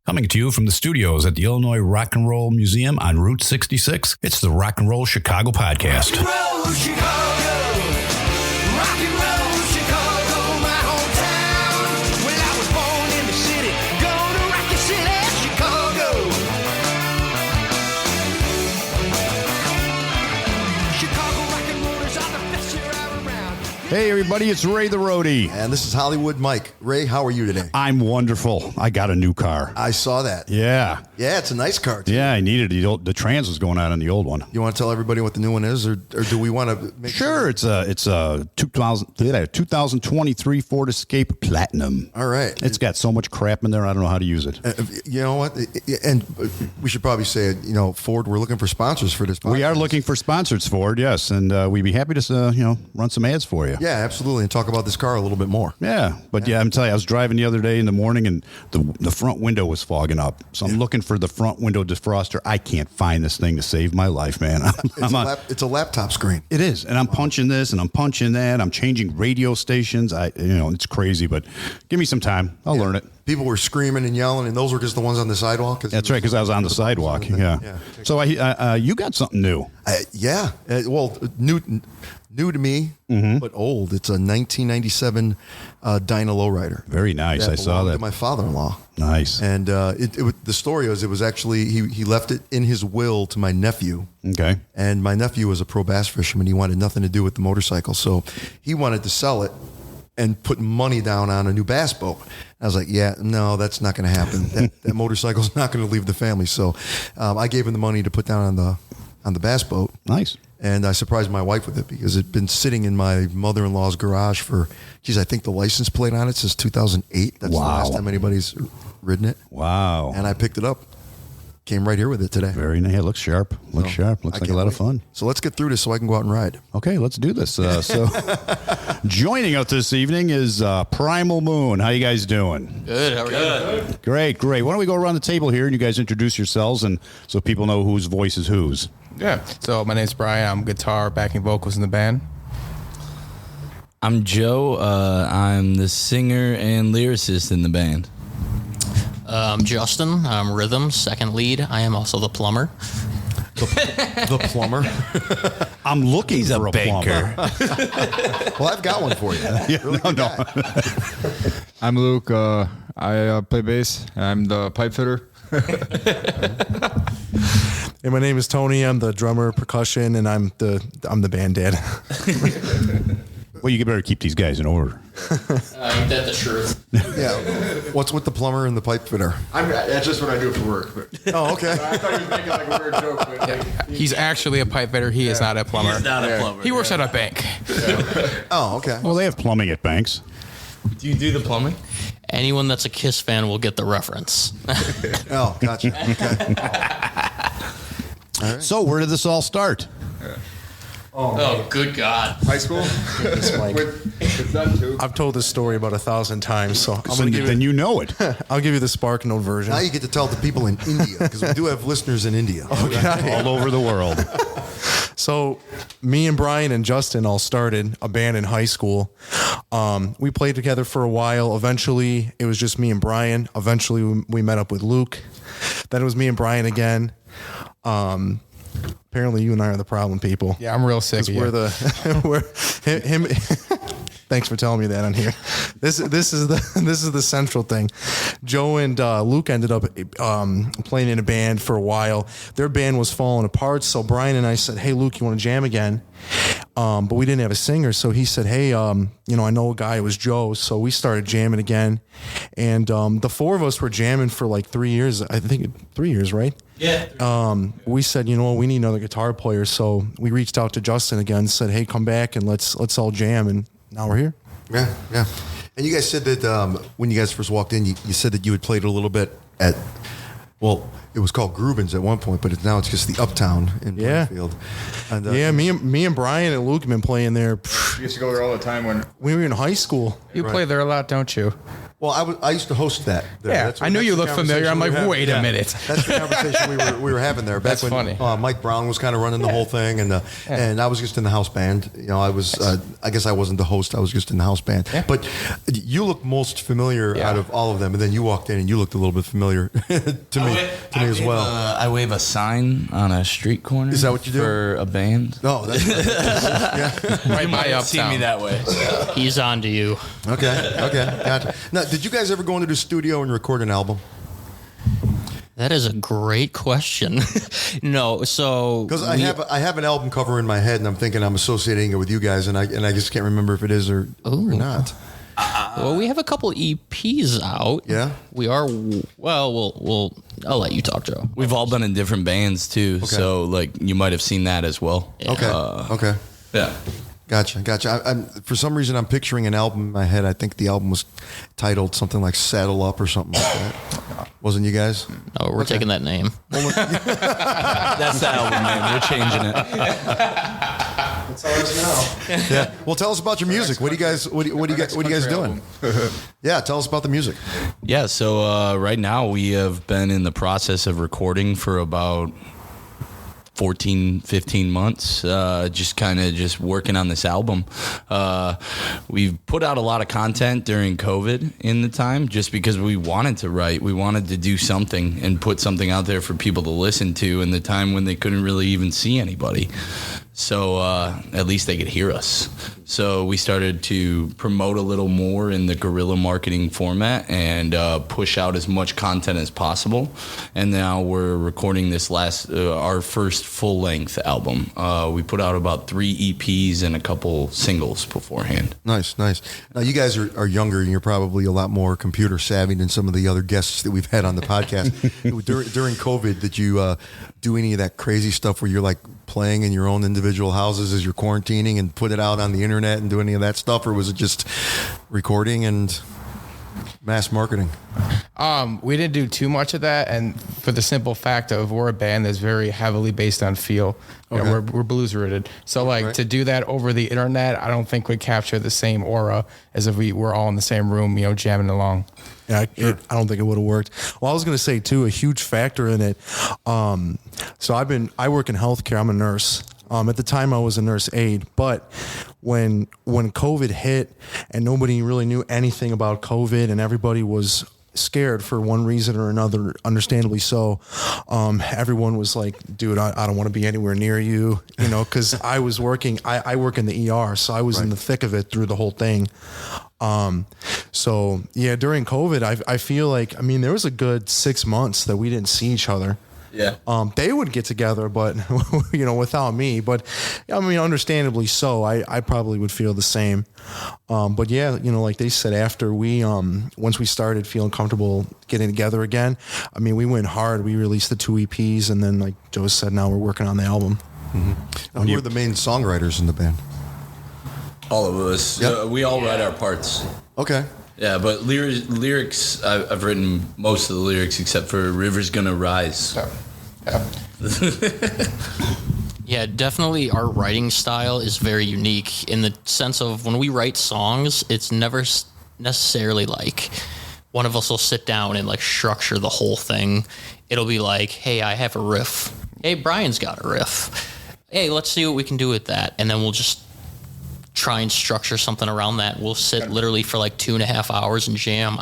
Coming to you from the studios at the Illinois Rock and Roll Museum on Route 66, it's the Rock and Roll Chicago podcast. Rock and roll Chicago, rock and roll Chicago, my hometown. Well, I was born in the city, gonna rock your city, Chicago. Chicago rock and rollers are the best you're ever around. Hey, everybody, it's Ray the Roadie. And this is Hollywood Mike. Ray, how are you today? I'm wonderful. I got a new car. I saw that. Yeah. Yeah, it's a nice car, too. Yeah, I needed it. The trans was going out on the old one. You want to tell everybody what the new one is, or do we want to make Sure, it's a 2023 Ford Escape Platinum. All right. It's got so much crap in there, I don't know how to use it. You know what? And we should probably say, Ford, we're looking for sponsors for this podcast. We are looking for sponsors, Ford, yes, and we'd be happy to, run some ads for you. Yeah, absolutely, and talk about this car a little bit more. Yeah, but I'm telling you, I was driving the other day in the morning, and the front window was fogging up. So I'm looking for the front window defroster. I can't find this thing to save my life, man. It's a laptop screen. It is, and I'm punching this, and I'm punching that. I'm changing radio stations. It's crazy, but give me some time. I'll learn it. People were screaming and yelling, and those were just the ones on the sidewalk. That's right, because I was on the sidewalk. Yeah. So you got something new. New to me, but old. It's a 1997 Dyna Lowrider. Very nice. I saw that. To my father-in-law. Nice. And the story was, it was actually, he left it in his will to my nephew. Okay. And my nephew was a pro bass fisherman. He wanted nothing to do with the motorcycle. So he wanted to sell it and put money down on a new bass boat. I was like, yeah, no, that's not going to happen. That motorcycle's not going to leave the family. So I gave him the money to put down on the bass boat. Nice. And I surprised my wife with it because it'd been sitting in my mother-in-law's garage for, I think the license plate on it says 2008. That's the last time anybody's ridden it. Wow. And I picked it up. Came right here with it today. Very nice. It looks sharp. Looks like a lot of fun. So let's get through this so I can go out and ride. Okay, let's do this. So joining us this evening is Primal Moon. How you guys doing? Good. How are you? Great. Why don't we go around the table here and you guys introduce yourselves and so people know whose voice is whose. Yeah. So my name's Brian. I'm guitar, backing vocals in the band. I'm Joe. I'm the singer and lyricist in the band. I'm Justin. I'm rhythm, second lead. I am also the plumber. The plumber? I'm looking for a plumber. Well, I've got one for you. No. I'm Luke. I play bass. I'm the pipe fitter. Hey, my name is Tony. I'm the drummer, percussion, and I'm the band dad. Well, you better keep these guys in order. Ain't that the truth? Yeah. What's with the plumber and the pipe fitter? That's just what I do for work. But. Oh, okay. I thought he was making like a weird joke. But He's actually a pipe fitter. He is not a plumber. He's not a plumber. He works at a bank. Oh, okay. Well, they have plumbing at banks. Do you do the plumbing? Anyone that's a Kiss fan will get the reference. Oh, gotcha. Okay. All right. So where did this all start? Oh, good God. high school? with that too. I've told this story about 1,000 times, so Then you know it. I'll give you the Spark Note version. Now you get to tell the people in India, because we do have listeners in India. Okay. All over the world. So me and Brian and Justin all started a band in high school. We played together for a while. Eventually, it was just me and Brian. Eventually, we met up with Luke. Then it was me and Brian again. Apparently, you and I are the problem people. Yeah, I'm real sick of you. We're him. Thanks for telling me that on here. This is the central thing. Joe and Luke ended up playing in a band for a while. Their band was falling apart, so Brian and I said, "Hey, Luke, you want to jam again?" But we didn't have a singer, so he said, "Hey, I know a guy." It was Joe, so we started jamming again, and the four of us were jamming for like 3 years. I think 3 years, right? Yeah. We said, we need another guitar player, so we reached out to Justin again, and said, "Hey, come back and let's all jam." And now we're here. Yeah. And you guys said that when you guys first walked in, you said that you had played a little bit at, it was called Grubin's at one point, but now it's just the Uptown in Plainfield. And, me and Brian and Luke have been playing there. We used to go there all the time when we were in high school. You play there a lot, don't you? Well, I used to host that. there. Yeah, I knew you the looked familiar. I'm like, conversation we were wait a having. minute. That's the conversation we were having there. Back That's when funny. Mike Brown was kind of running the whole thing, and I was just in the house band. You know, I was. I guess I wasn't the host. I was just in the house band. Yeah. But you look most familiar Yeah. out of all of them, and then you walked in and you looked a little bit familiar to me as well. I wave a sign on a street corner. Is that what you do? For a band? No, that's Right by See me Uptown. that way. He's on to you. okay. Gotcha. Now, did you guys ever go into the studio and record an album? That is a great question. No, so Because I have an album cover in my head, and I'm thinking I'm associating it with you guys, and I just can't remember if it is or not. well, we have a couple EPs out. Yeah? we are. Well, we'll. I'll let you talk, Joe. We've all been in different bands too, so like you might have seen that as well. Yeah. Okay. Yeah. Gotcha. I'm for some reason I'm picturing an album in my head. I think the album was titled something like "Saddle Up" or something like that. Wasn't you guys? No, we're taking that name. That's the album name. We're changing it. It's ours now. Yeah. Well, tell us about your music. What do you guys doing? Yeah, tell us about the music. Yeah, so right now we have been in the process of recording for about 14, 15 months, just working on this album. We've put out a lot of content during COVID in the time just because we wanted to write. We wanted to do something and put something out there for people to listen to in the time when they couldn't really even see anybody. So at least they could hear us. So we started to promote a little more in the guerrilla marketing format and push out as much content as possible. And now we're recording this our first full-length album. We put out about 3 EPs and a couple singles beforehand. Nice. Now you guys are younger, and you're probably a lot more computer savvy than some of the other guests that we've had on the podcast. During COVID, did you do any of that crazy stuff where you're like playing in your own individual houses as you're quarantining and put it out on the internet and do any of that stuff, or was it just recording and mass marketing? We didn't do too much of that, and for the simple fact of we're a band that's very heavily based on feel. You know, we're blues rooted, so like to do that over the internet, I don't think would capture the same aura as if we were all in the same room, jamming along. Yeah, I don't think it would have worked. Well, I was going to say too, a huge factor in it. So I work in healthcare. I'm a nurse. At the time, I was a nurse aide, but when COVID hit and nobody really knew anything about COVID and everybody was scared for one reason or another, understandably so, everyone was like, dude, I don't want to be anywhere near you, because I was working, I work in the ER, so I was in the thick of it through the whole thing. So yeah, during COVID, I feel like, there was a good 6 months that we didn't see each other. Yeah. They would get together, but without me. But understandably so. I probably would feel the same. But yeah, like they said, after we once we started feeling comfortable getting together again, we went hard. We released the 2 EPs, and then like Joe said, now we're working on the album. Mm-hmm. Now, who are the main songwriters in the band? All of us. Yep. We all write our parts. Okay. Yeah, but lyrics, I've written most of the lyrics except for River's Gonna Rise. Yeah. Yeah, definitely our writing style is very unique in the sense of when we write songs, it's never necessarily like one of us will sit down and like structure the whole thing. It'll be like, hey, I have a riff. Hey, Brian's got a riff. Hey, let's see what we can do with that. And then we'll just try and structure something around that. We'll sit literally for like 2.5 hours and jam.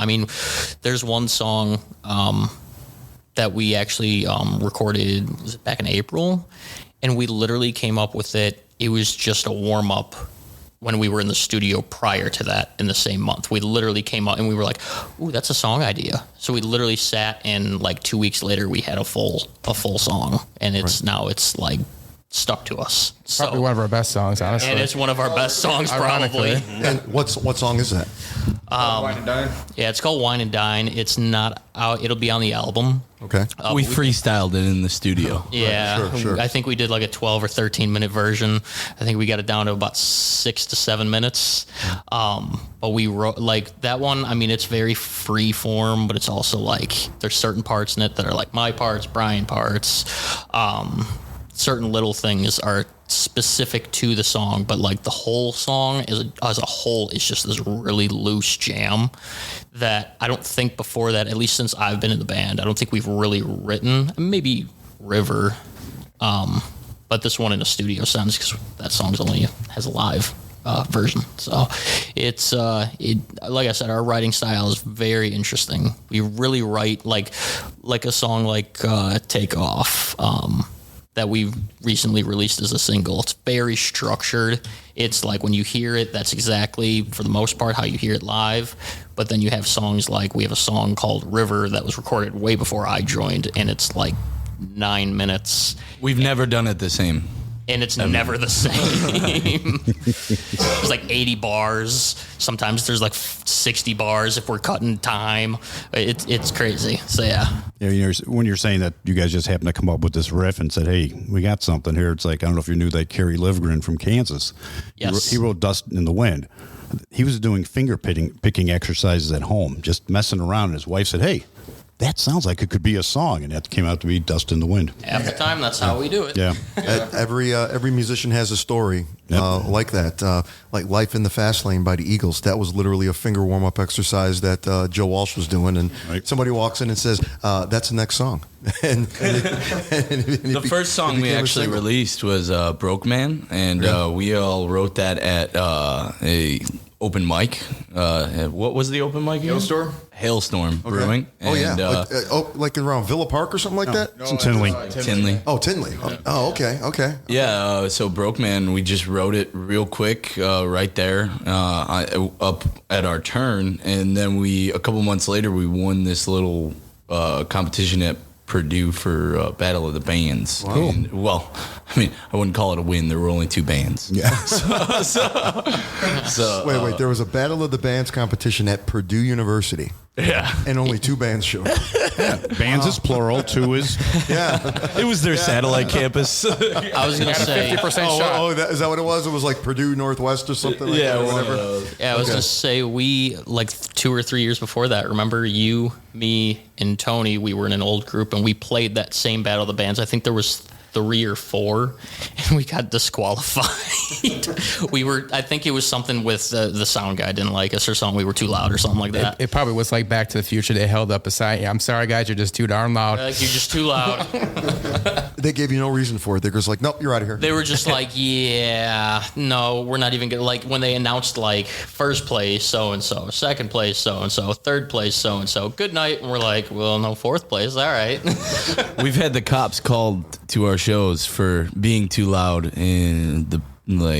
There's one song that we actually recorded, was it back in April? And we literally came up with it. It was just a warm up when we were in the studio prior to that in the same month. We literally came up and we were like, ooh, that's a song idea. So we literally sat, and like 2 weeks later we had a full song, and now it's like stuck to us. Probably one of our best songs, honestly. And it's one of our best songs, probably. And what song is that? Wine and Dine. Yeah, it's called Wine and Dine. It's not out. It'll be on the album. Okay. We freestyled it in the studio. Yeah, sure. I think we did like a 12 or 13 minute version. I think we got it down to about 6 to 7 minutes. But we wrote like that one. It's very free form, but it's also like there's certain parts in it that are like my parts, Brian parts. certain little things are specific to the song, but like the whole song as a whole is just this really loose jam that I don't think before that, at least since I've been in the band, I don't think we've really written. Maybe River, but this one in a studio sense, because that song's only has a live version. So it's like I said, our writing style is very interesting. We really write like a song like Take Off, that we recently released as a single. It's very structured. It's like when you hear it, that's exactly, for the most part, how you hear it live. But then you have songs like, we have a song called River that was recorded way before I joined, and it's like 9 minutes. We've never done it the same. And it's never the same. There's like 80 bars. Sometimes there's like 60 bars if we're cutting time. It's crazy. So yeah. Yeah, when you're saying that you guys just happened to come up with this riff and said, "Hey, we got something here." It's like, I don't know if you knew that Kerry Livgren from Kansas. Yes. He wrote "Dust in the Wind." He was doing finger picking exercises at home, just messing around. And his wife said, "Hey, that sounds like it could be a song," and that came out to be "Dust in the Wind." Half the time, that's how we do it. Yeah. Every musician has a story like that. Like "Life in the Fast Lane" by the Eagles. That was literally a finger warm up exercise that Joe Walsh was doing, and somebody walks in and says, "That's the next song." and The first song we actually released was "Broke Man," and we all wrote that at a open mic. What was the open mic? Hailstorm Brewing. Oh, And, yeah. Like around Villa Park or something like that? It's in Tinley. Tinley. Oh, Tinley. Oh, okay. Yeah, so Broke Man, we just wrote it real quick right there up at our turn. And then a couple months later, we won this little competition at Purdue for Battle of the Bands. Wow. And, I wouldn't call it a win. There were only 2 bands. Yeah. So Wait. There was a Battle of the Bands competition at Purdue University. Yeah. And only 2 bands showed up. Bands is plural, 2 is. Yeah. It was their satellite campus. I was going to say, 50% shot. Is that what it was? It was like Purdue Northwest or something like that? Or whatever. I was going to say, we, like 2 or 3 years before that, remember you, me, and Tony, we were in an old group, and we played that same Battle of the Bands. I think there was 3 or 4, and we got disqualified. I think it was something with the sound guy didn't like us or something. We were too loud or something like that. It probably was like Back to the Future. They held up a sign. "I'm sorry, guys, you're just too darn loud." Like, you're just too loud. They gave you no reason for it. They're just like, nope, you're out of here. They were just like, yeah, no, we're not even going to, like, when they announced, like, first place, so-and-so, second place, so-and-so, third place, so-and-so, good night, and we're like, well, no, fourth place, all right. We've had the cops called to our shows for being too loud in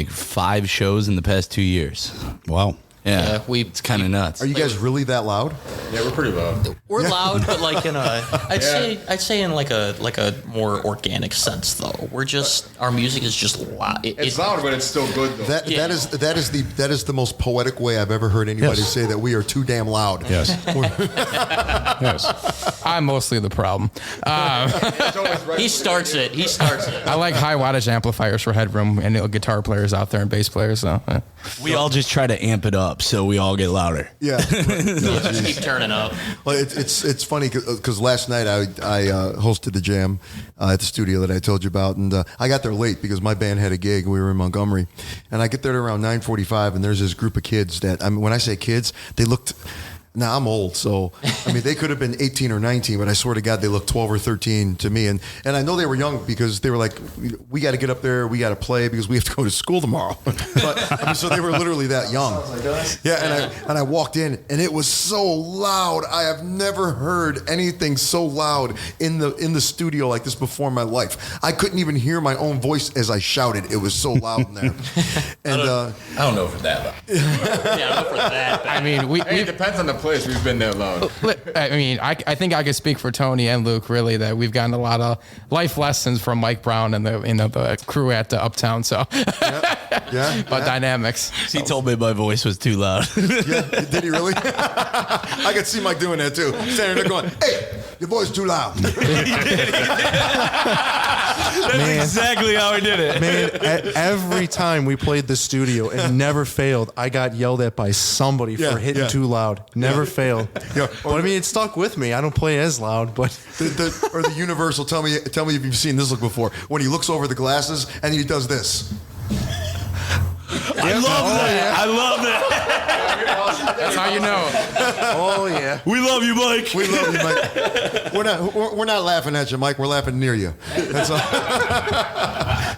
5 shows in the past 2 years. Wow. Yeah, Yeah, it's kind of nuts. Are you guys really that loud? Yeah, we're pretty loud. We're loud, but like in a, I'd say in like a more organic sense though. We're just, our music is just loud. It's loud, but it's still good though. That is the most poetic way I've ever heard anybody say that we are too damn loud. Yes. Yes. I'm mostly the problem. He starts it. I like high wattage amplifiers for headroom and guitar players out there and bass players. So We all just try to amp it up so we all get louder. Yeah. Just keep turning up. Well, it's funny because last night I hosted the jam at the studio that I told you about, and I got there late because my band had a gig. We were in Montgomery, and I get there at around 9:45, and there's this group of kids that, I mean, when I say kids, they looked. Now, I'm old, so, I mean, they could have been 18 or 19, but I swear to God, they looked 12 or 13 to me. And I know they were young because they were like, we got to get up there, we got to play because we have to go to school tomorrow. But, I mean, so they were literally that young. Yeah, and I walked in, and it was so loud. I have never heard anything so loud in the studio like this before in my life. I couldn't even hear my own voice as I shouted. It was so loud in there. And I don't know for that. Yeah, not for that. I mean, Hey, it depends on the place. We've been that loud. I mean, I think I could speak for Tony and Luke, really, that we've gotten a lot of life lessons from Mike Brown and the crew at the Uptown. So, about dynamics. He told me my voice was too loud. Yeah, did he really? I could see Mike doing that too. Standing there going, "Hey, your voice too loud. That's exactly how I did it. Man, every time we played the studio, it never failed. I got yelled at by somebody for hitting too loud. Never failed. Yeah, But I mean, it stuck with me. I don't play as loud, but Or the Universal. Tell me if you've seen this look before. When he looks over the glasses and he does this. I love that. I love that. That's how you know. oh yeah. We love you, Mike. We love you, Mike. We're not laughing at you, Mike. We're laughing near you. That's all.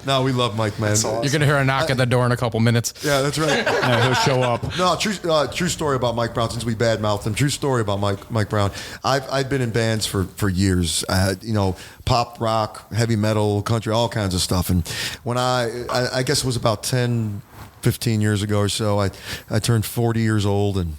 No, we love Mike, man. You're going to hear a knock at the door in a couple minutes. Yeah, that's right. Yeah, he'll show up. No, true story about Mike Brown. Since we badmouthed him, true story about Mike Brown. I've been in bands for years. Pop, rock, heavy metal, country, all kinds of stuff. And when I guess it was about 10, 15 years ago or so, I turned 40 years old, and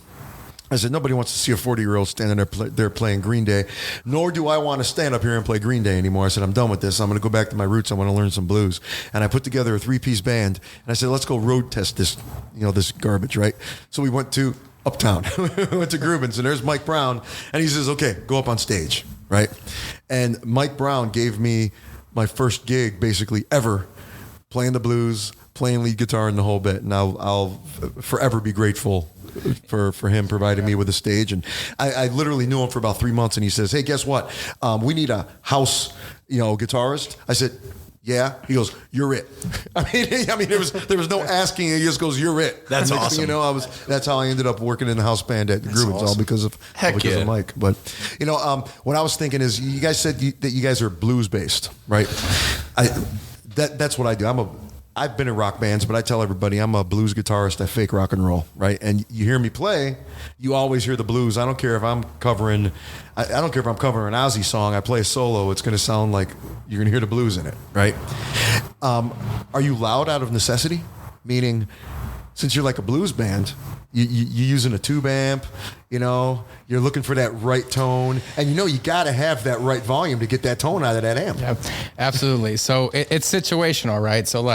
I said, nobody wants to see a 40-year-old standing there playing Green Day, nor do I want to stand up here and play Green Day anymore. I said, I'm done with this. I'm going to go back to my roots. I want to learn some blues. And I put together a 3-piece band, and I said, let's go road test this, this garbage, right? So we went to Uptown. We went to Grubin's, and there's Mike Brown, and he says, okay, go up on stage, right? And Mike Brown gave me my first gig, basically, ever, playing the blues, playing lead guitar and the whole bit. And I'll forever be grateful for him providing me with a stage. And I literally knew him for about 3 months, and he says, hey, guess what? We need a house, guitarist. I said, yeah. He goes, you're it. I mean, there was no asking. He just goes, you're it. That's Next awesome. thing you know, that's how I ended up working in the house band at the Grubin's, all because of Mike. But what I was thinking is, you guys said that you guys are blues based, right? That's what I do. I've been in rock bands, but I tell everybody I'm a blues guitarist. I fake rock and roll, right? And you hear me play, you always hear the blues. I don't care if I'm covering, I don't care if I'm covering an Ozzy song. I play a solo. It's going to sound like you're going to hear the blues in it, right? Are you loud out of necessity? Meaning, since you're like a blues band, you're using a tube amp, you're looking for that right tone, and you got to have that right volume to get that tone out of that amp. Yeah, absolutely. So it's situational, right? So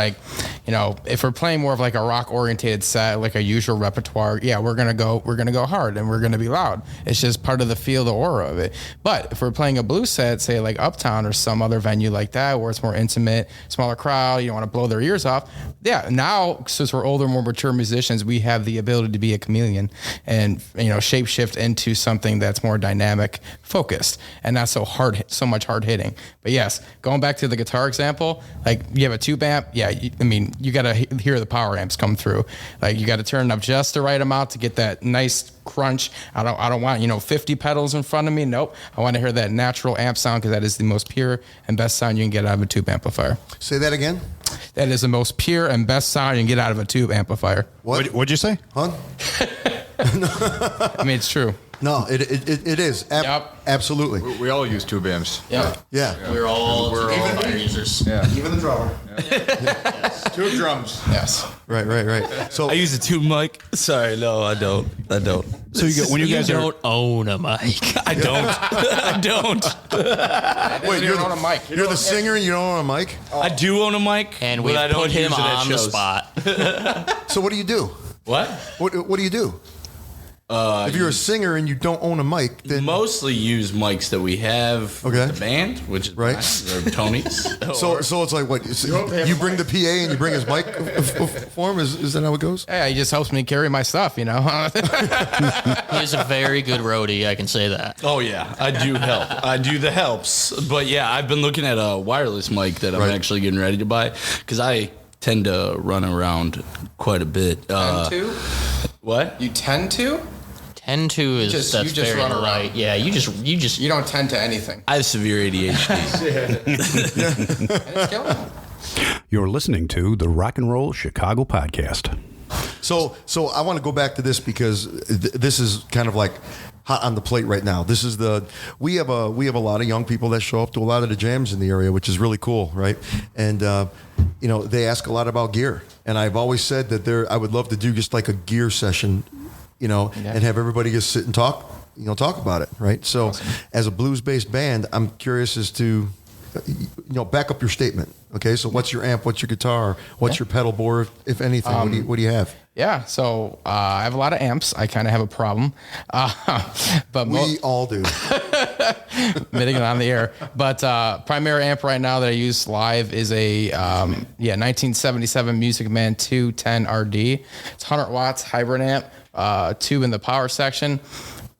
if we're playing more of like a rock oriented set, like a usual repertoire, yeah, we're gonna go hard and we're gonna be loud. It's just part of the feel, the aura of it. But if we're playing a blues set, say like Uptown or some other venue like that, where it's more intimate, smaller crowd, you don't want to blow their ears off. Yeah, now since we're older, more mature musicians, we have the ability to be a chameleon and shape shift into something that's more dynamic, focused, and not so much hard hitting. But yes, going back to the guitar example, like you have a tube amp, yeah, you got to hear the power amps come through. Like you got to turn it up just the right amount to get that nice crunch. I don't want 50 pedals in front of me. Nope, I want to hear that natural amp sound, because that is the most pure and best sound you can get out of a tube amplifier. Say that again. That is the most pure and best sound you can get out of a tube amplifier. What'd you say? Huh? I mean, it's true. No, it is. Yep. Absolutely. We all use tube amps. Yeah. Yeah. We're all fire users. Yeah. Even the drummer. Tube drums. Yes. Right. So I use a tube mic. Sorry, no, I don't. So when you guys don't own a mic. I don't. wait, You don't own a mic. You're the singer and you don't own a mic? I do own a mic, And but we I don't put him use it at on the shows. spot. So what do you do? What? What do you do? If you're a singer and you don't own a mic, then Mostly use mics that we have Okay. with the band, which is Right. mine, or Tony's. so it's like what? You bring the PA and you bring his mic for him? Is that how it goes? Yeah, he just helps me carry my stuff, He's a very good roadie, I can say that. Oh yeah, I do help. I do the helps. But yeah, I've been looking at a wireless mic that I'm Right. actually getting ready to buy, because I tend to run around quite a bit. What? You tend to? Tend to is Just- that's you just very run around. right. Yeah, you just You don't tend to anything. I have severe ADHD. And it's killing me. You're listening to the Rock and Roll Chicago podcast. So I want to go back to this because this is kind of like hot on the plate right now. This is we have a lot of young people that show up to a lot of the jams in the area, which is really cool, right? And they ask a lot about gear, and I've always said that I would love to do just like a gear session, and have everybody just sit and talk about it, right? So as a blues-based band, I'm curious as to, back up your statement. Okay, so what's your amp? What's your guitar? What's your pedal board, if anything? What do you have? Yeah, so I have a lot of amps. I kind of have a problem, but We all do. admitting it on the air. But primary amp right now that I use live is a 1977 Music Man 210 RD. It's 100 watts hybrid amp, tube in the power section.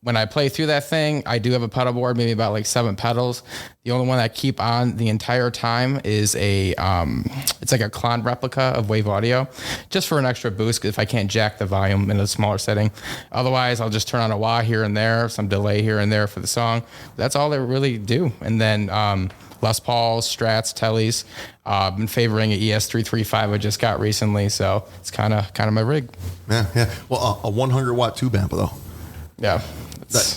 When I play through that thing, I do have a pedal board, maybe about like 7 pedals. The only one that I keep on the entire time is it's like a clone replica of Wave Audio, just for an extra boost if I can't jack the volume in a smaller setting. Otherwise, I'll just turn on a wah here and there, some delay here and there for the song. That's all they really do. And then Les Pauls, Strats, Tellys. I've been favoring an ES335 I just got recently, so it's kind of my rig. Yeah. Well, a 100 watt tube amp though. Yeah.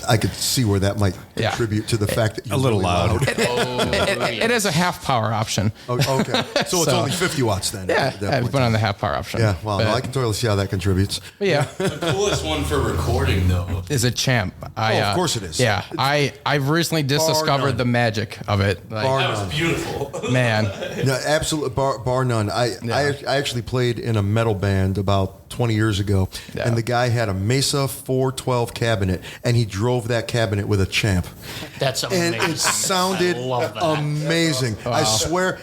I could see where that might contribute to the fact that you're a little really loud. It is a half power option. Oh, okay, so it's only 50 watts then. Yeah, I've been on the half power option. Yeah, well, no, I can totally see how that contributes. But yeah, The coolest one for recording, though, is a Champ. Of course it is. Yeah, I've recently discovered the magic of it. Like, Bar that was none. beautiful. man, No, absolute bar none. I actually played in a metal band about 20 years ago, Yeah. and the guy had a Mesa 412 cabinet, and he drove that cabinet with a Champ. That's And amazing. it sounded I love that. amazing. I swear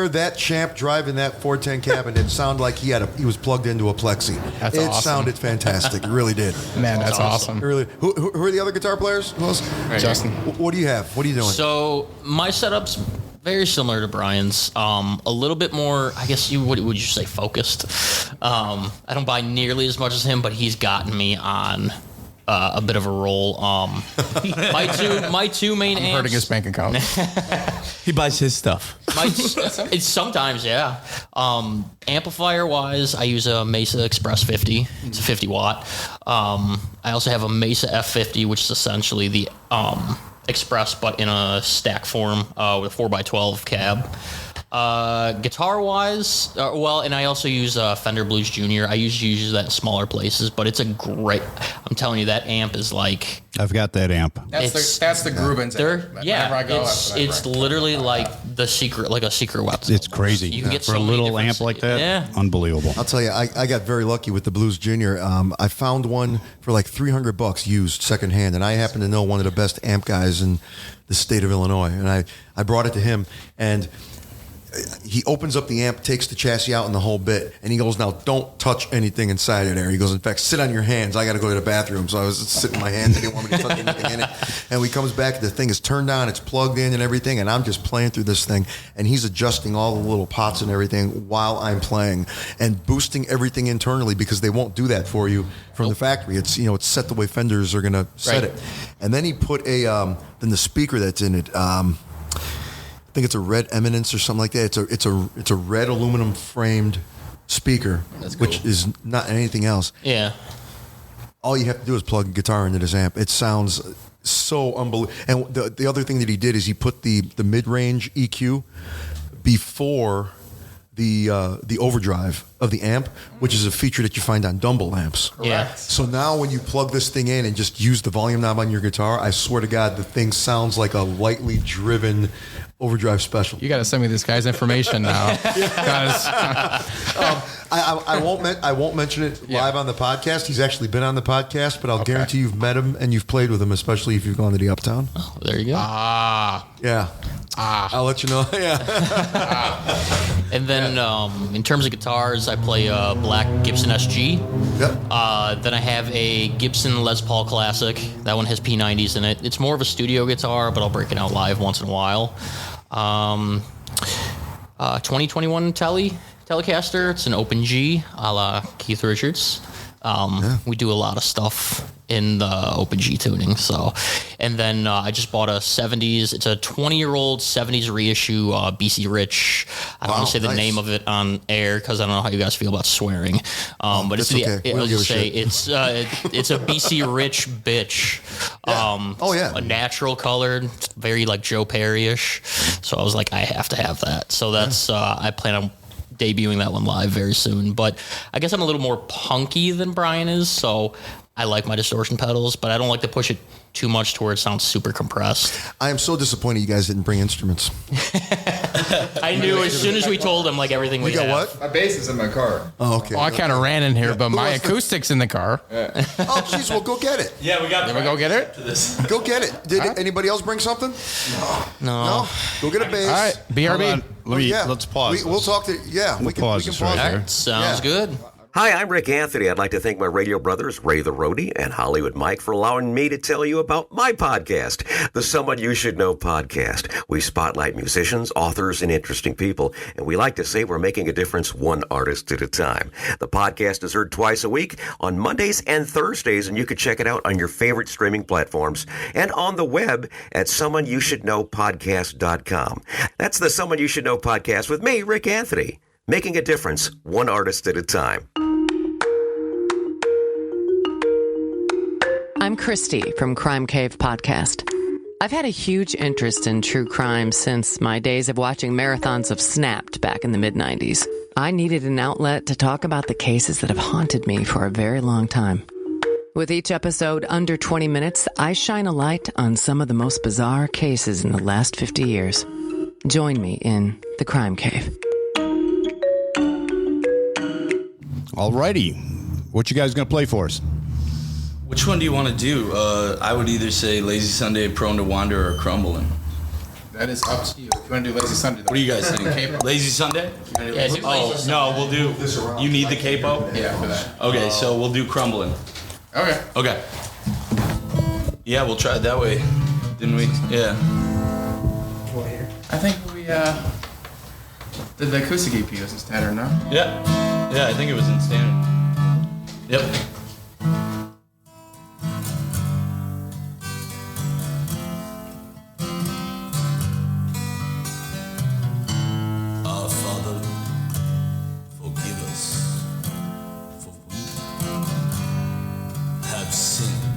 that Champ driving that 410 cabinet sounded like he was plugged into a Plexi. That's it awesome. sounded fantastic. It really did. man, that's awesome. It really. Who are the other guitar players? Who else? Justin. What do you have? What are you doing? So my setup's very similar to Brian's. A little bit more, I guess what would you say, focused. I don't buy nearly as much as him, but he's gotten me on a bit of a roll. My two main amps. Hurting his bank account. He buys his stuff. It's sometimes, yeah. Amplifier wise, I use a Mesa Express 50. It's a 50 watt. I also have a Mesa F50, which is essentially the Express, but in a stack form with a 4x12 cab. Guitar wise, and I also use Fender Blues Junior. I usually use that in smaller places, but it's a great. I'm telling you, that amp is like. I've got that amp. That's the Grubens. Yeah, it's literally like the secret, like a secret weapon. It's crazy. You can get for so a many little different amp like that. Yeah. Unbelievable. I'll tell you, I got very lucky with the Blues Junior. I found one for like $300 used secondhand, and I happen to know one of the best amp guys in the state of Illinois, and I brought it to him, and he opens up the amp, takes the chassis out and the whole bit, and he goes, "Now don't touch anything inside of there." He goes, "In fact, sit on your hands. I got to go to the bathroom." So I was just sitting my hands. He didn't want me to touch anything in it. And when he comes back, the thing is turned on, it's plugged in and everything, and I'm just playing through this thing, and he's adjusting all the little pots and everything while I'm playing and boosting everything internally, because they won't do that for you from the factory. It's it's set the way Fenders are going to set it. And then he put then the speaker that's in it. I think it's a red Eminence or something like that. It's a red aluminum framed speaker, which is not anything else. Yeah. All you have to do is plug a guitar into this amp. It sounds so unbelievable. And the other thing that he did is he put the mid range EQ before the overdrive of the amp, which is a feature that you find on Dumble amps. Yeah. So now when you plug this thing in and just use the volume knob on your guitar, I swear to God, the thing sounds like a lightly driven overdrive special. You got to send me this guy's information now. I won't mention it live on the podcast. He's actually been on the podcast, but I'll guarantee you've met him and you've played with him, especially if you've gone to the Uptown. Oh, there you go. Yeah. I'll let you know. Yeah. And then in terms of guitars, I play a black Gibson SG. Yep. Then I have a Gibson Les Paul Classic. That one has P90s in it. It's more of a studio guitar, but I'll break it out live once in a while. 2021 Telecaster. It's an Open G, a la Keith Richards. We do a lot of stuff in the Open G tuning. So, and then I just bought a 70s. It's a 20-year-old 70s reissue BC Rich. I don't want to say the name of it on air because I don't know how you guys feel about swearing. But it's okay. We don't give a shit. it's a BC Rich bitch. Yeah. A natural colored, very like Joe Perry-ish. So I was like, I have to have that. So that's I plan on debuting that one live very soon. But I guess I'm a little more punky than Brian is, so I like my distortion pedals, but I don't like to push it too much to where it sounds super compressed. I am so disappointed you guys didn't bring instruments. I knew as soon as we told him, like, everything we You got have. what? My bass is in my car. Oh, okay. Oh, I kind of ran in here, but Who my wants to- acoustic's in the car. Oh, jeez. Well, go get it. Yeah, we got. Can we go get it? Go get it. Did anybody else bring something? No. Go get a bass. All right, BRB. Hold on. Let's pause. We'll talk to. Yeah, we can pause we can this pause. right it. there. Sounds Yeah. good. Hi, I'm Rick Anthony. I'd like to thank my radio brothers, Ray the Roadie and Hollywood Mike, for allowing me to tell you about my podcast, the Someone You Should Know podcast. We spotlight musicians, authors, and interesting people, and we like to say we're making a difference one artist at a time. The podcast is heard twice a week on Mondays and Thursdays, and you can check it out on your favorite streaming platforms and on the web at someoneyoushouldknowpodcast.com. That's the Someone You Should Know podcast with me, Rick Anthony, making a difference one artist at a time. I'm Christy from Crime Cave Podcast. I've had a huge interest in true crime since my days of watching marathons of Snapped back in the mid-90s. I needed an outlet to talk about the cases that have haunted me for a very long time. With each episode under 20 minutes, I shine a light on some of the most bizarre cases in the last 50 years. Join me in the Crime Cave. Alrighty. What you guys going to play for us? Which one do you want to do? I would either say Lazy Sunday, Prone to Wander, or Crumbling. That is up to you. If you want to do Lazy Sunday, What do you guys think? Lazy Sunday? Yeah, do Oh, Lazy no, we'll do. You need the capo? Yeah, for that. Okay, so we'll do Crumbling. Okay. Okay. Yeah, we'll try it that way. Didn't we? Yeah. I think we did the acoustic EP was in standard, no? Yeah. Yeah, I think it was in standard. Yep. Our Father, forgive us, for we have sinned.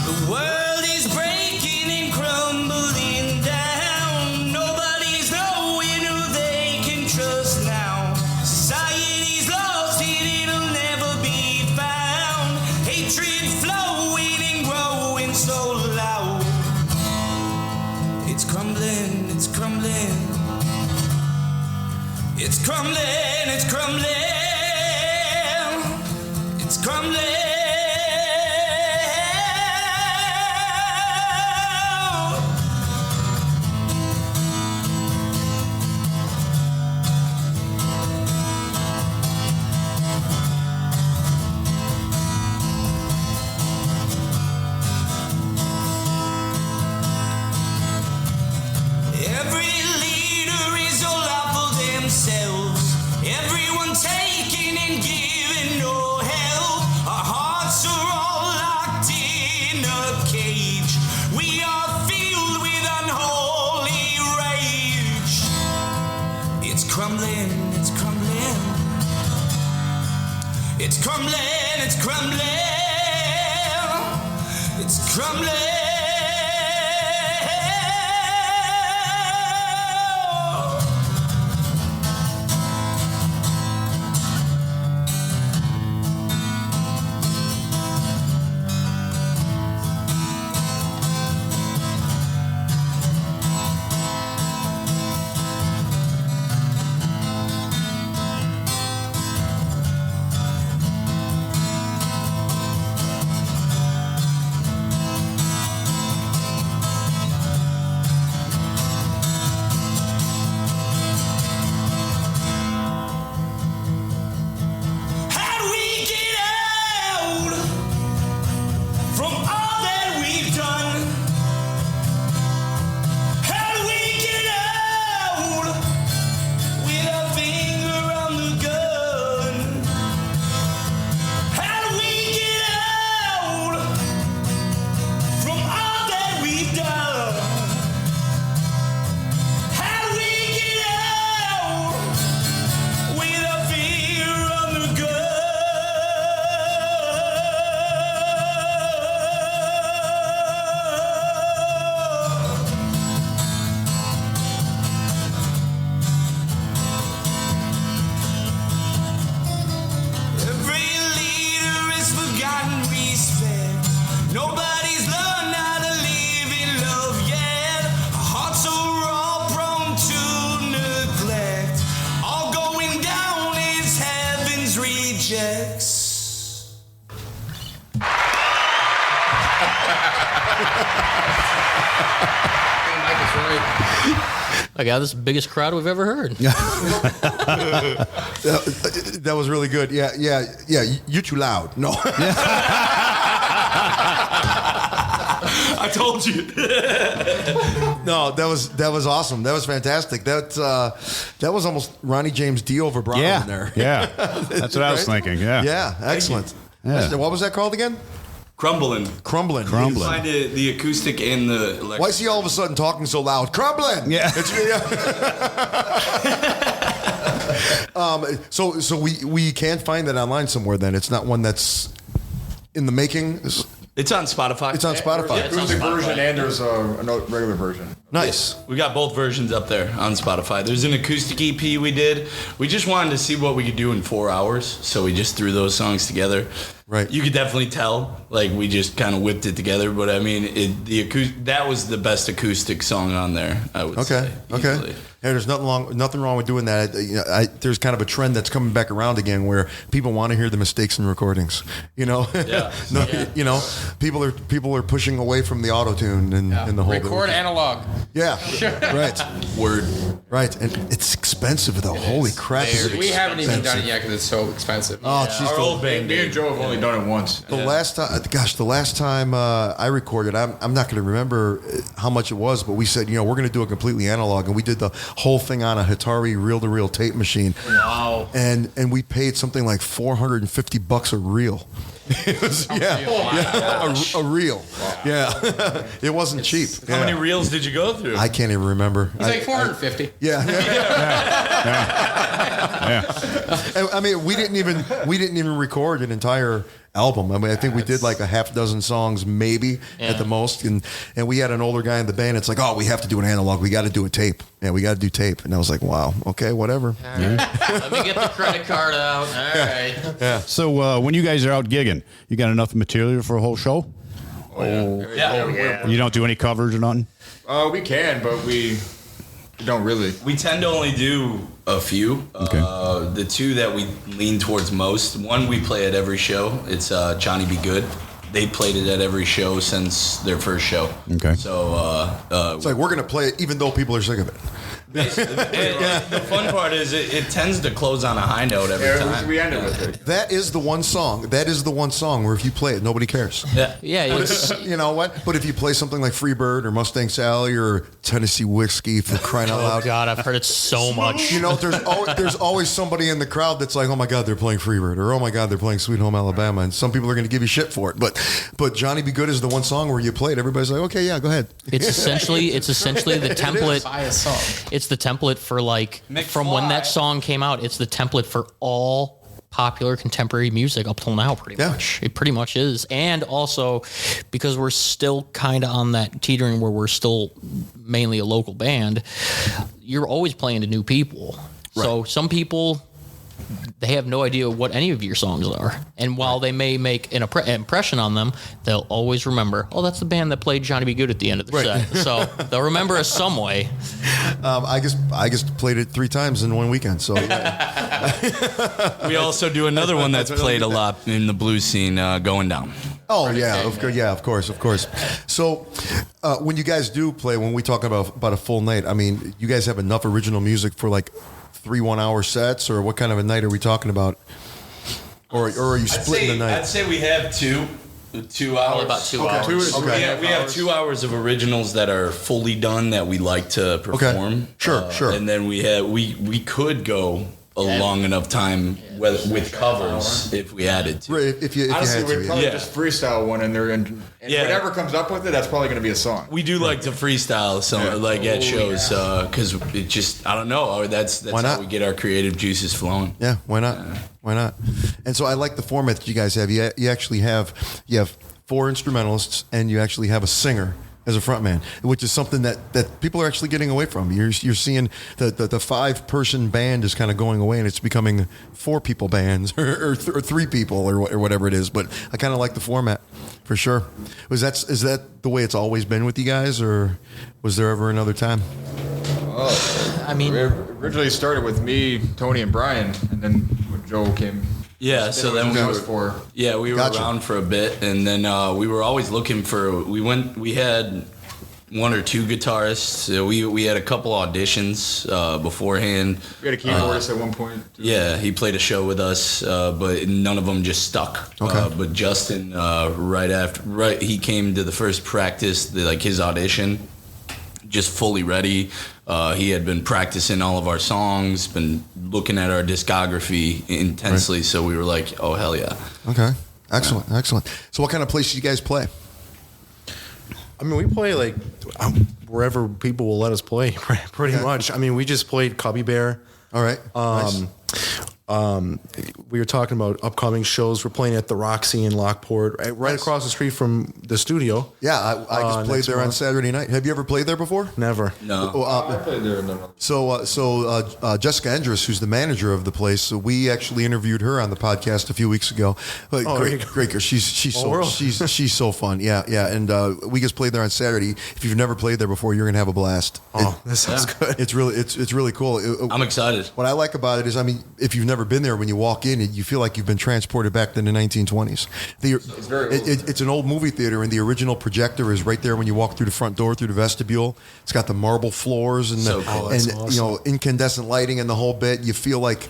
The world is breaking and crumbling down. Nobody's knowing who they can trust now. Society's lost and it'll never be found. Hatred flowing and growing so loud. It's crumbling, it's crumbling. It's crumbling, it's crumbling. It's crumbling. Every leader is all out for themselves. Everyone taking and giving no help. Our hearts are all locked in a cage. We are filled with unholy rage. It's crumbling, it's crumbling. It's crumbling, it's crumbling. It's crumbling. I got this biggest crowd we've ever heard. That was really good. Yeah. You're too loud. No. I told you. No, that was awesome. That was fantastic. That was almost Ronnie James Dio over Brown in there. Yeah. That's what I was thinking. Yeah. Yeah. Excellent. Yeah. What was that called again? Crumbling. Crumbling. You can find it, the acoustic and the electric. Why is he all of a sudden talking so loud? Crumbling. Yeah. So we can find that online somewhere. Then it's not one that's in the making. It's on Spotify. It's on Spotify. Yeah, it's on Acoustic Spotify. version and there's a regular version. Nice. We got both versions up there on Spotify. There's an acoustic EP we did. We just wanted to see what we could do in 4 hours, so we just threw those songs together. Right. You could definitely tell, like we just kind of whipped it together. But I mean, that was the best acoustic song on there, I would say. Okay. Easily. Hey, there's nothing wrong with doing that. There's kind of a trend that's coming back around again, where people want to hear the mistakes in recordings. Yeah. You know, people are pushing away from the auto tune and the whole Record analog. Yeah, right. Word. Right, and it's expensive though. Holy crap! is it We haven't even done it expensive. yet because it's so expensive. Oh, jeez. Our old band. Me and Joe have only done it once. The last time I recorded, I'm not going to remember how much it was, but we said, we're going to do it completely analog, and we did the whole thing on a Hitari reel-to-reel tape machine. Wow. And we paid something like $450 a reel. It was, a reel. Wow. Yeah, it wasn't cheap. How many reels did you go through? I can't even remember. He's like 450. Yeah. I mean, we didn't even record an entire album. I mean, I think we did like a half dozen songs, maybe at the most. And we had an older guy in the band. It's like, oh, we have to do an analog. We got to do a tape. Yeah, we got to do tape. And I was like, wow, okay, whatever. Let me get the credit card out. All right. Yeah. So when you guys are out gigging, you got enough material for a whole show? Yeah. You don't do any covers or nothing? We can, but we don't really. We tend to only do a few. Okay. The two that we lean towards most, one we play at every show. It's Johnny Be Good. They played it at every show since their first show. Okay. So It's like we're going to play it even though people are sick of it. the fun part is it tends to close on a high note every time. We ended with it. That is the one song where if you play it, nobody cares. Yeah, it's, You know what? But if you play something like Freebird or Mustang Sally or Tennessee Whiskey, for crying out oh loud. God, I've heard it so much. There's always somebody in the crowd that's like, oh my God, they're playing Freebird, or oh my God, they're playing Sweet Home Alabama, and some people are going to give you shit for it. But Johnny Be Good is the one song where you play it, everybody's like, okay, yeah, go ahead. It's essentially the template. Buy a song. It's the template for from when that song came out. It's the template for all popular contemporary music up till now, pretty much. It pretty much is. And also because we're still kind of on that teetering where we're still mainly a local band, you're always playing to new people. Right. So some people, they have no idea what any of your songs are. And while they may make an impression on them, they'll always remember, oh, that's the band that played Johnny Be Good at the end of the set. So they'll remember us some way. I just played it 3 times in one weekend. So We also do another one that's played a lot in the blues scene, Going Down. Oh yeah, of course. So when you guys do play, when we talk about a full night, I mean, you guys have enough original music for like 3 1-hour sets, or what kind of a night are we talking about? Or are you splitting the night? I'd say we have 2 hours. About 2 hours. Okay. We have 2 hours of originals that are fully done that we like to perform. Sure. And then we could go a long enough time with covers if we added to. Right, if you Honestly, had to. we'd probably just freestyle one in there, and whatever comes up with it, that's probably going to be a song. We do like to freestyle at shows because it just, I don't know, that's how we get our creative juices flowing. Yeah, why not? Why not? And so I like the format that you guys have. You actually have 4 instrumentalists, and you actually have a singer as a frontman, which is something that people are actually getting away from. You're seeing the 5-person band is kind of going away, and it's becoming 4-people bands or 3 people or whatever it is. But I kind of like the format for sure. Is that the way it's always been with you guys, or was there ever another time? I mean, We originally started with me, Tony, and Brian, and then when Joe came. Yeah, so then we were for. we were around for a bit, and then we were always looking for. We had one or two guitarists. We had a couple auditions beforehand. We had a keyboardist at one point. Yeah, he played a show with us, but none of them just stuck. Okay. But Justin, he came to the first practice, his audition, just fully ready. He had been practicing all of our songs, been looking at our discography intensely. Right. So we were like, oh, hell yeah. Okay. Excellent. Yeah. Excellent. So what kind of place do you guys play? I mean, we play like wherever people will let us play, pretty much. I mean, we just played Cubby Bear. All right. Nice. We were talking about upcoming shows. We're playing at the Roxy in Lockport, right across the street from the studio. Yeah, I just played there on Saturday night. Have you ever played there before? Never. No. I played there. So Jessica Endress, who's the manager of the place, so we actually interviewed her on the podcast a few weeks ago. Great girl. She's so fun. Yeah. And we just played there on Saturday. If you've never played there before, you're gonna have a blast. This sounds good. It's really cool. I'm excited. What I like about it is, I mean, if you've never been there, when you walk in, you feel like you've been transported back to the 1920s. It's very old. It's an old movie theater, and the original projector is right there when you walk through the front door, through the vestibule. It's got the marble floors and awesome. Incandescent lighting and the whole bit. You feel like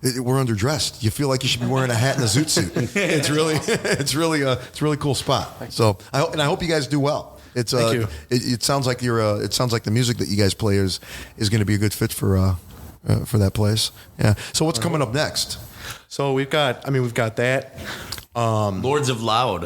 we're underdressed. You feel like you should be wearing a hat and a zoot suit. It's really a cool spot. So I hope you guys do well. Thank you. It sounds like it sounds like the music that you guys play is going to be a good fit for that place. Yeah. So what's coming up next? So we've got that. Lords of Loud,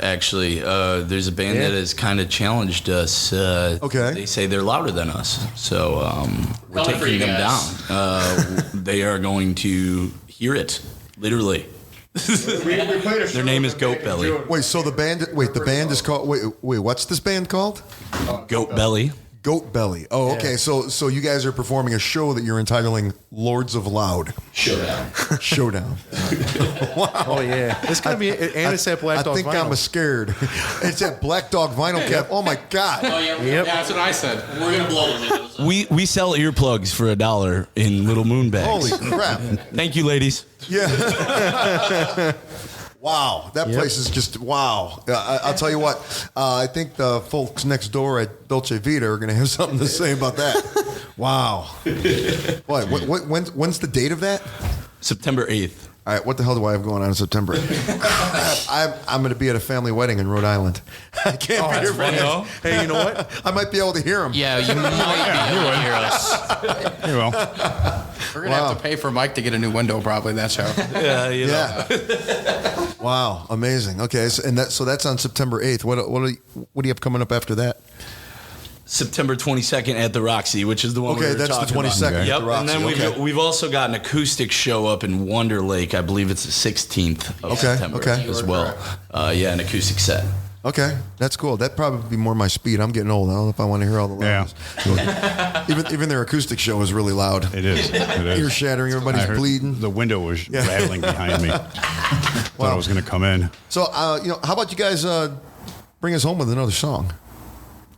actually. There's a band that has kind of challenged us. Okay. They say they're louder than us. So we're Coming for taking you them guys. down. They are going to hear it, literally. Their name is Goat Belly. Wait, so the band is called, wait, what's this band called? Goat Belly. Goat Belly. Oh, okay. Yeah. So you guys are performing a show that you're entitling Lords of Loud. Showdown. Wow. Oh yeah, it's gonna be. And it's at Black Dog I think Vinyl. I'm scared. It's at Black Dog Vinyl Cap. Oh my God. Oh yeah, Yep. That's what I said. we're gonna blow them. We sell earplugs for $1 in little moon bags. Holy crap. Thank you, ladies. Yeah. Wow, that place is just wow. I'll tell you what. I think the folks next door at Dolce Vita are going to have something to say about that. Wow. When's the date of that? September 8th. All right, what the hell do I have going on in September? I'm going to be at a family wedding in Rhode Island. I can't be here for that. Hey, you know what? I might be able to hear them. Yeah, you might be able to hear us. You will. We're gonna have to pay for Mike to get a new window probably that show. Yeah. Wow, amazing. Okay, so that's on September 8th. What do you have coming up after that? September 22nd at the Roxy, which is the one we were that's the talking about. 22nd at Yep, the Roxy. and then we've also got an acoustic show up in Wonder Lake. I believe it's the 16th of September as well. An acoustic set. Okay, that's cool. That'd probably be more my speed. I'm getting old. I don't know if I want to hear all the loudness. Yeah. even their acoustic show is really loud. It is. Ear shattering. Everybody's bleeding. The window was rattling behind me. Thought I was going to come in. So, how about you guys bring us home with another song?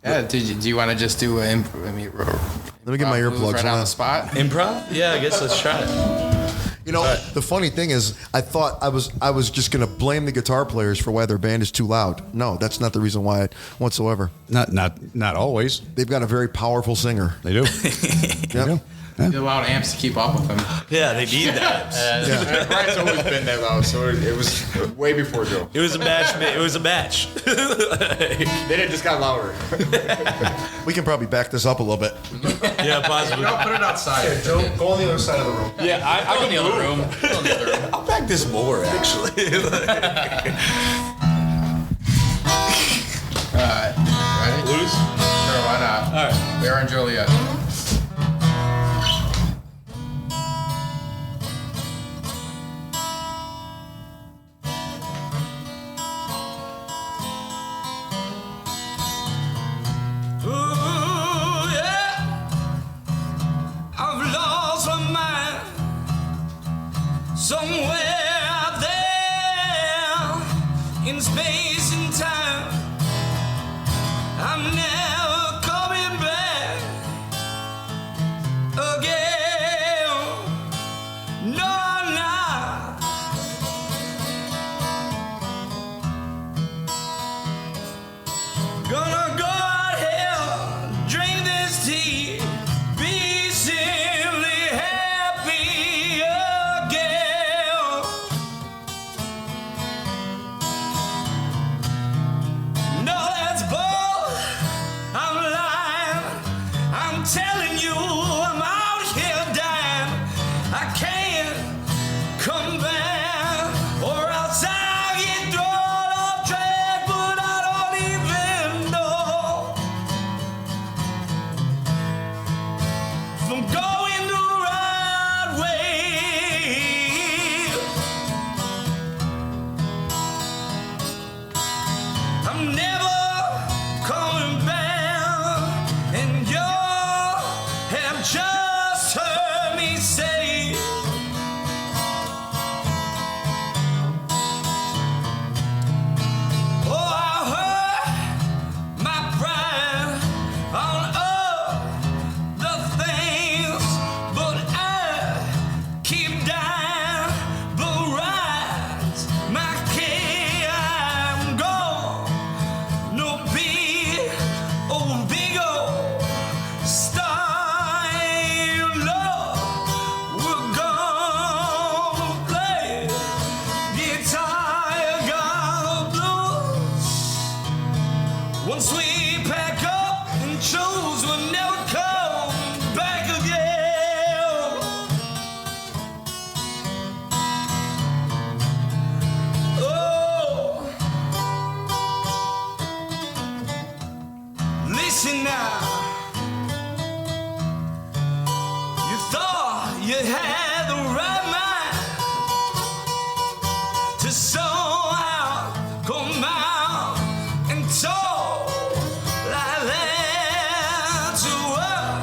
Yeah. Do you want to just do Let me get my earplugs right on the spot? Improv? Yeah, I guess let's try it. The funny thing is, I thought I was just going to blame the guitar players for why their band is too loud. No, that's not the reason why whatsoever. Not always. They've got a very powerful singer. They do. Yep. Need loud amps to keep up with them. Yeah, they need that. Brian's always been that loud, so it was way before Joe. It was a match. It was a match. Then it just got louder. We can probably back this up a little bit. Yeah, possibly. Put it outside. Joe, go on the other side of the room. Yeah, I Go in the other room. Go in the other room. I'll back this more, actually. All right. Ready? Blues? Sure, why not? All right. Bear and Juliet. Ooh, yeah. I've lost my mind somewhere out there in space and time. I'm never coming back again. No, I'm not. Gonna go out here telling you I'm out here dying. I can't come back, or else I'll get thrown off track, but I don't even know if I'm going the right way. I'm never coming back, and you have just heard me say, oh, I hurt my pride on other things, but I keep dying, but rise my key, I'm gone. No big old star in love. We're gonna play guitar, got blues. Once we pack up and choose, we'll never come back again. Oh, listen now. You thought you had the right mind to somehow come out and talk like that to us.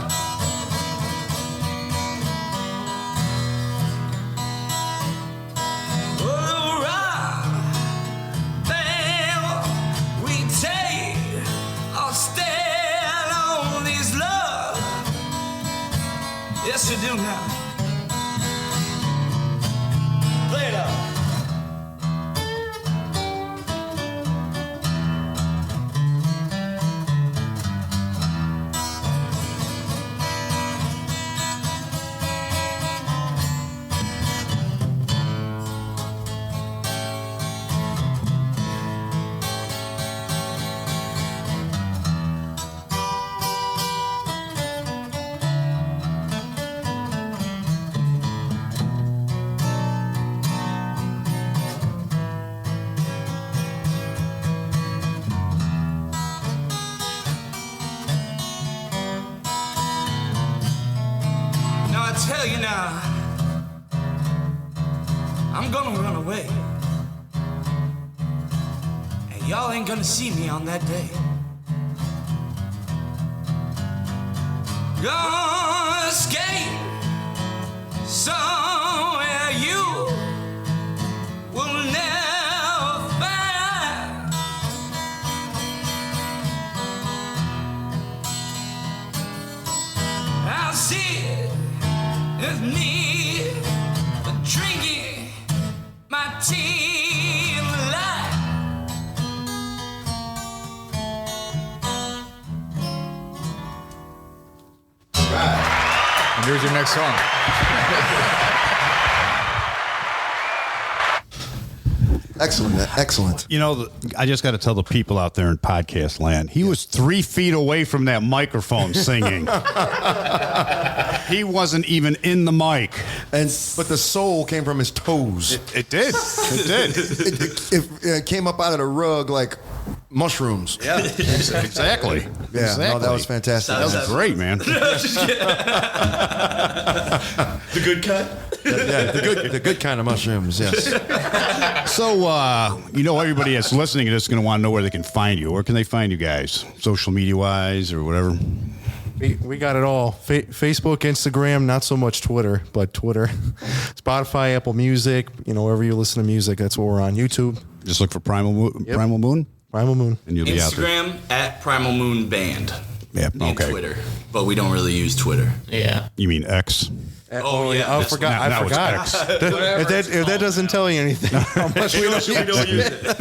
Well, the right thing we take our stand on this love. Yes, we do now. Play it up. Now I tell you now, I'm gonna run away, and y'all ain't gonna see me on that day. Gonna escape somewhere you will never find. I'll see it as me drinking my tea in the light. And here's your next song. Excellent. You know, I just got to tell the people out there in podcast land, he was 3 feet away from that microphone singing. He wasn't even in the mic. But the soul came from his toes. It did. It did. It came up out of the rug like mushrooms. Yeah, exactly. Yeah, exactly. no, that was fantastic. That was great, man. The good cut? Yeah, the good kind of mushrooms, yes. So, you know, everybody that's listening to this is going to want to know where they can find you. Where can they find you guys? Social media-wise or whatever? We got it all. Facebook, Instagram, not so much Twitter, but Twitter. Spotify, Apple Music, you know, wherever you listen to music, that's where we're on. YouTube. Just look for Primal Moon. Yep. Primal Moon? Primal Moon. And you'll be out there. Instagram at Primal Moon Band. Yeah, And okay. Twitter, but we don't really use Twitter. Yeah. You mean X? Oh, yeah, I that's- forgot. now I it's forgot. X. If that doesn't tell you anything, how much we don't use it.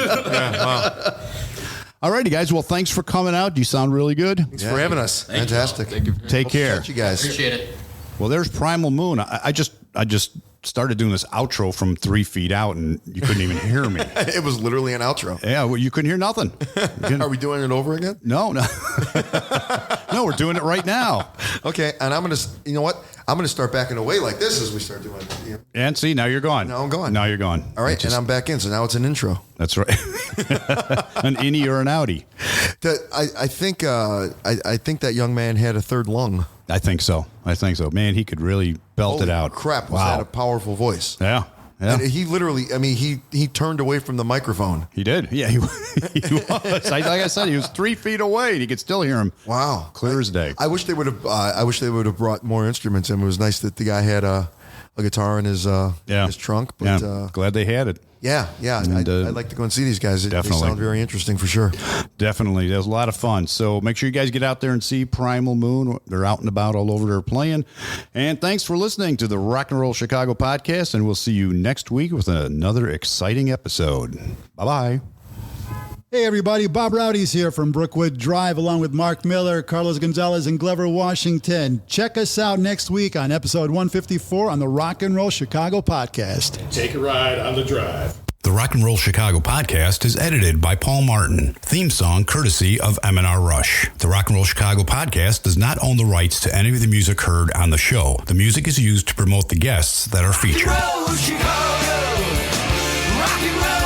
All righty, guys. Well, thanks for coming out. You sound really good. Thanks for having us. Fantastic. Take care. Catch you guys. Appreciate it. Well, there's Primal Moon. I just started doing this outro from 3 feet out, and you couldn't even hear me. It was literally an outro. Yeah, well, you couldn't hear nothing. Are we doing it over again? No. No, we're doing it right now. Okay, and I'm gonna. You know what? I'm gonna start backing away like this as we start doing. And see, now you're gone. Now I'm gone. Now you're gone. All right, and I'm back in. So now it's an intro. That's right. An innie or an outie. I think that young man had a third lung. I think so. Man, he could really belt Holy it out. Crap! Was Wow. that a powerful voice? Yeah. Yeah. And he literally, he turned away from the microphone. He did. Yeah, he was. Like I said, he was 3 feet away, and you could still hear him. Wow, clear as day. I wish they would have. I wish they would have brought more instruments in. It was nice that the guy had a guitar in his trunk. But, glad they had it. Yeah. And, I'd like to go and see these guys. They sound very interesting for sure. Definitely. That was a lot of fun. So make sure you guys get out there and see Primal Moon. They're out and about all over there playing. And thanks for listening to the Rock and Roll Chicago podcast. And we'll see you next week with another exciting episode. Bye-bye. Hey, everybody. Bob Rowdy's here from Brookwood Drive, along with Mark Miller, Carlos Gonzalez, and Glover Washington. Check us out next week on episode 154 on the Rock and Roll Chicago podcast. Take a ride on the drive. The Rock and Roll Chicago podcast is edited by Paul Martin. Theme song courtesy of M&R Rush. The Rock and Roll Chicago podcast does not own the rights to any of the music heard on the show. The music is used to promote the guests that are featured. Rock and roll, Chicago. Rock and roll.